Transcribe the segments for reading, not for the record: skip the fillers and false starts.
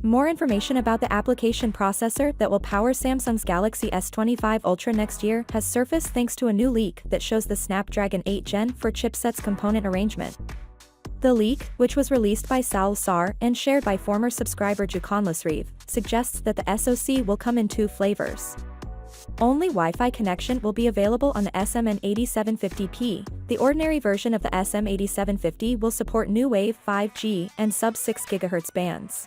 More information about the application processor that will power Samsung's Galaxy S25 Ultra next year has surfaced thanks to a new leak that shows the Snapdragon 8 Gen 4 chipset's component arrangement. The leak, which was released by Saul Sar and shared by former subscriber Jukan Lasriv, suggests that the SoC will come in two flavors. Only Wi-Fi connection will be available on the SM8750P. The ordinary version of the SM8750 will support new Wave 5G and sub-6 GHz bands.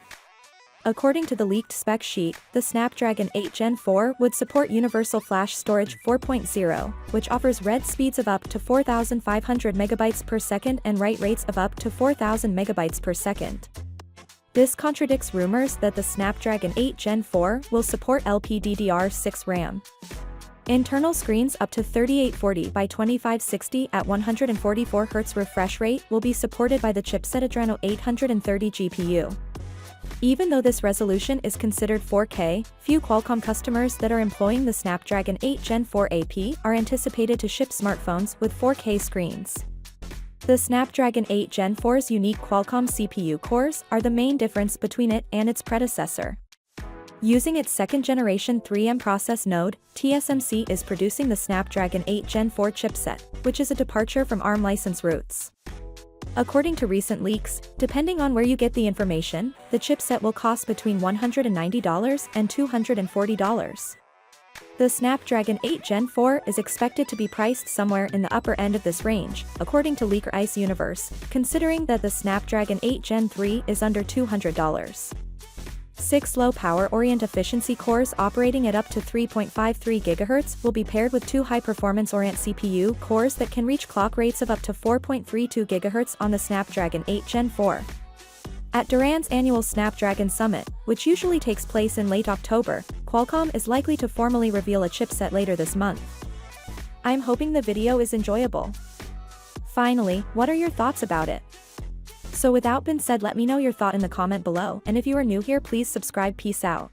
According to the leaked spec sheet, the Snapdragon 8 Gen 4 would support Universal Flash Storage 4.0, which offers read speeds of up to 4,500 MB per second and write rates of up to 4,000 MB per second. This contradicts rumors that the Snapdragon 8 Gen 4 will support LPDDR6 RAM. Internal screens up to 3840 by 2560 at 144 Hz refresh rate will be supported by the chipset Adreno 830 GPU. Even though this resolution is considered 4K, few Qualcomm customers that are employing the Snapdragon 8 Gen 4 AP are anticipated to ship smartphones with 4K screens. The Snapdragon 8 Gen 4's unique Qualcomm CPU cores are the main difference between it and its predecessor. Using its second-generation 3M process node, TSMC is producing the Snapdragon 8 Gen 4 chipset, which is a departure from ARM license roots. According to recent leaks, depending on where you get the information, the chipset will cost between $190 and $240. The Snapdragon 8 Gen 4 is expected to be priced somewhere in the upper end of this range, according to Leaker Ice Universe, considering that the Snapdragon 8 Gen 3 is under $200. 6 low-power Orient efficiency cores operating at up to 3.53 GHz will be paired with 2 high-performance Orient CPU cores that can reach clock rates of up to 4.32 GHz on the Snapdragon 8 Gen 4. At Duran's annual Snapdragon Summit, which usually takes place in late October, Qualcomm is likely to formally reveal a chipset later this month. I'm hoping the video is enjoyable. Finally, what are your thoughts about it? So without being said, let me know your thought in the comment below, and if you are new here, please subscribe. Peace out.